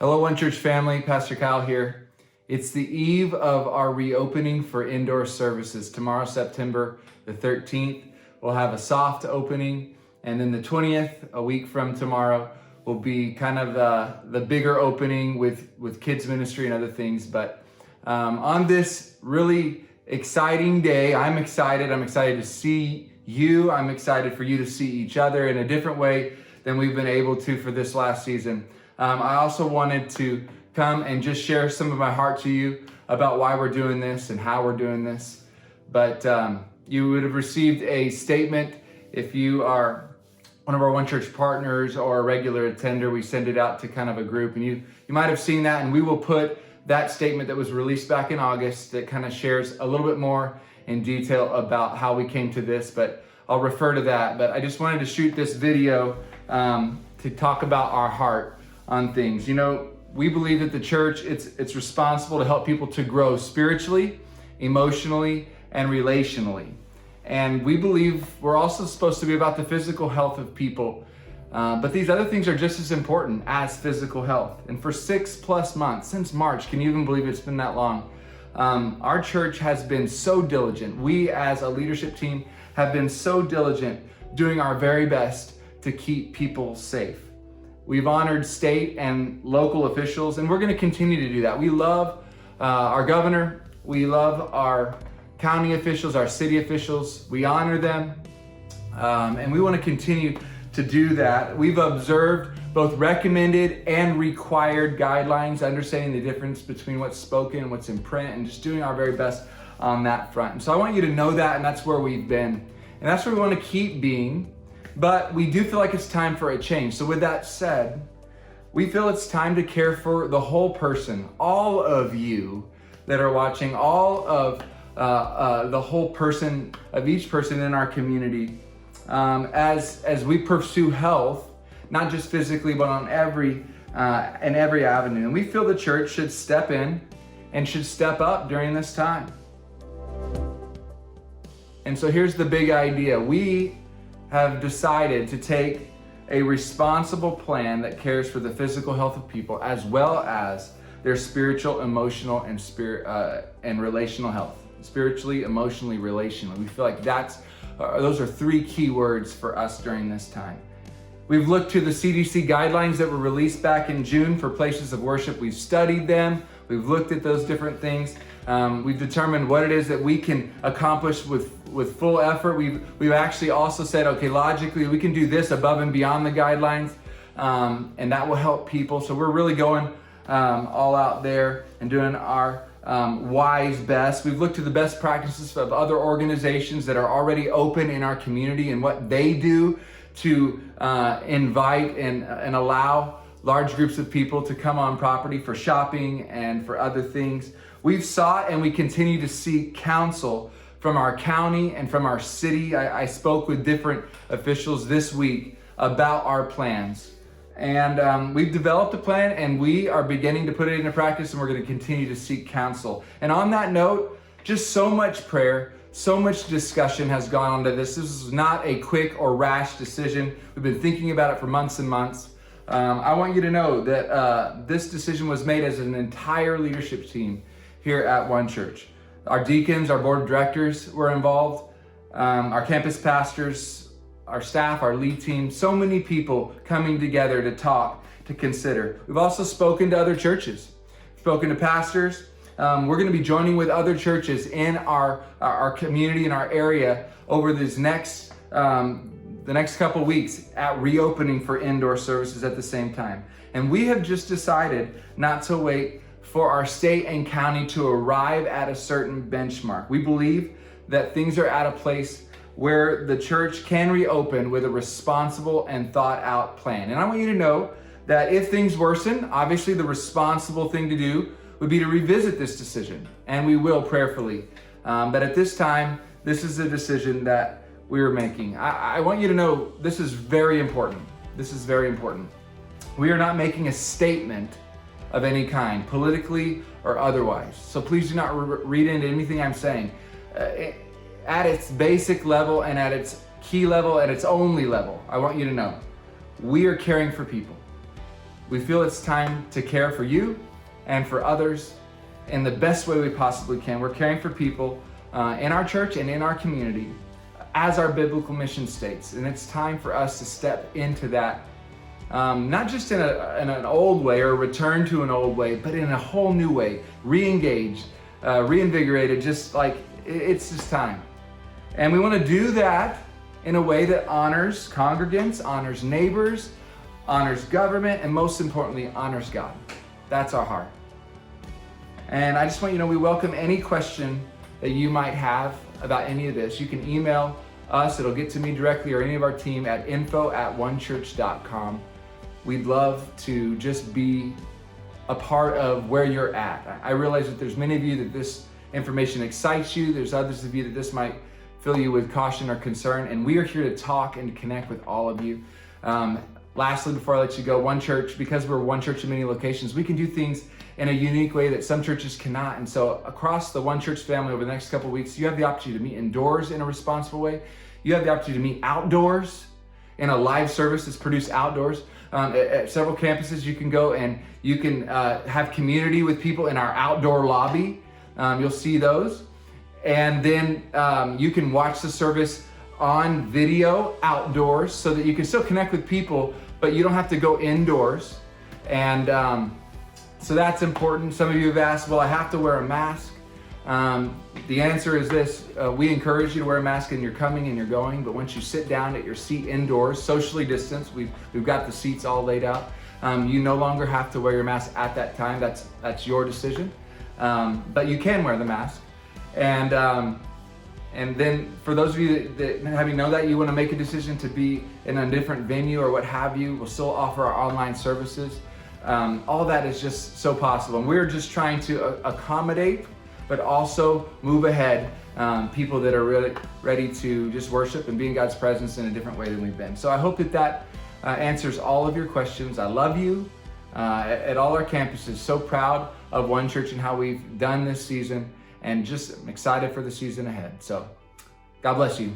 Hello, One Church family. Pastor Kyle here. It's the eve of our reopening for indoor services. Tomorrow, September the 13th, we'll have a soft opening. And then the 20th, a week from tomorrow, will be kind of the bigger opening with kids ministry and other things. But on this really exciting day, I'm excited. I'm excited to see you. I'm excited for you to see each other in a different way than we've been able to for this last season. I also wanted to come and just share some of my heart to you about why we're doing this and how we're doing this. But you would have received a statement if you are one of our One Church partners or a regular attender. We send it out to kind of a group, and you might have seen that, and we will put that statement that was released back in August that kind of shares a little bit more in detail about how we came to this, but I'll refer to that. But I just wanted to shoot this video to talk about our heart on things. You know, we believe that the church, it's responsible to help people to grow spiritually, emotionally, and relationally. And we believe we're also supposed to be about the physical health of people. But these other things are just as important as physical health. And for 6+ months, since March, can you even believe it's been that long? Our church has been so diligent. We as a leadership team have been so diligent doing our very best to keep people safe. We've honored state and local officials, and we're going to continue to do that. We love our governor. We love our county officials, our city officials. We honor them, and we want to continue to do that. We've observed both recommended and required guidelines, understanding the difference between what's spoken and what's in print, and just doing our very best on that front. And so I want you to know that, and that's where we've been. And that's where we want to keep being. But we do feel like it's time for a change. So with that said, we feel it's time to care for the whole person, all of you that are watching, all of the whole person, of each person in our community, as we pursue health, not just physically, but on every avenue. And we feel the church should step in and should step up during this time. And so here's the big idea. We have decided to take a responsible plan that cares for the physical health of people as well as their spiritual, emotional, and relational health. Spiritually, emotionally, relationally. We feel like those are three key words for us during this time. We've looked to the CDC guidelines that were released back in June for places of worship. We've studied them. We've looked at those different things. We've determined what it is that we can accomplish with full effort. We've actually also said, okay, logically, we can do this above and beyond the guidelines, and that will help people. So we're really going all out there and doing our wise best. We've looked to the best practices of other organizations that are already open in our community and what they do to invite and allow large groups of people to come on property for shopping and for other things. We've sought and we continue to seek counsel from our county and from our city. I spoke with different officials this week about our plans. And we've developed a plan and we are beginning to put it into practice, and we're going to continue to seek counsel. And on that note, just so much prayer, so much discussion has gone onto this. This is not a quick or rash decision. We've been thinking about it for months and months. I want you to know that this decision was made as an entire leadership team here at One Church. Our deacons, our board of directors were involved, our campus pastors, our staff, our lead team, so many people coming together to talk, to consider. We've also spoken to other churches, spoken to pastors. We're going to be joining with other churches in our community, in our area over the next couple weeks at reopening for indoor services at the same time. And we have just decided not to wait for our state and county to arrive at a certain benchmark. We believe that things are at a place where the church can reopen with a responsible and thought out plan. And I want you to know that if things worsen, obviously the responsible thing to do would be to revisit this decision, and we will prayerfully. But at this time, this is a decision that we are making. I want you to know this is very important. This is very important. We are not making a statement of any kind, politically or otherwise. So please do not read into anything I'm saying. At its basic level and at its key level, at its only level, I want you to know we are caring for people. We feel it's time to care for you and for others in the best way we possibly can. We're caring for people in our church and in our community as our biblical mission states. And it's time for us to step into that, not just in an old way or return to an old way, but in a whole new way, re-engaged, reinvigorated, just like it's just time. And we want to do that in a way that honors congregants, honors neighbors, honors government, and most importantly, honors God. That's our heart. And I just want you to know we welcome any question that you might have about any of this. You can email us, it'll get to me directly or any of our team at info@onechurch.com. We'd love to just be a part of where you're at. I realize that there's many of you that this information excites you. There's others of you that this might fill you with caution or concern, and we are here to talk and to connect with all of you. Lastly, before I let you go, One Church, because we're one church in many locations, we can do things in a unique way that some churches cannot. And so across the One Church family over the next couple of weeks, you have the opportunity to meet indoors in a responsible way. You have the opportunity to meet outdoors in a live service that's produced outdoors. At several campuses, you can go and you can have community with people in our outdoor lobby. You'll see those. And then you can watch the service on video outdoors so that you can still connect with people, but you don't have to go indoors. And so that's important. Some of you have asked, well, I have to wear a mask. The answer is this: we encourage you to wear a mask and you're coming and you're going, but once you sit down at your seat indoors, socially distanced, we've got the seats all laid out. You no longer have to wear your mask at that time. That's your decision. But you can wear the mask. And then for those of you that having know that you want to make a decision to be in a different venue or what have you, we'll still offer our online services. All that is just so possible. And we're just trying to accommodate, but also move ahead people that are really ready to just worship and be in God's presence in a different way than we've been. So I hope that answers all of your questions. I love you at all our campuses. So proud of One Church and how we've done this season, and just excited for the season ahead. So God bless you.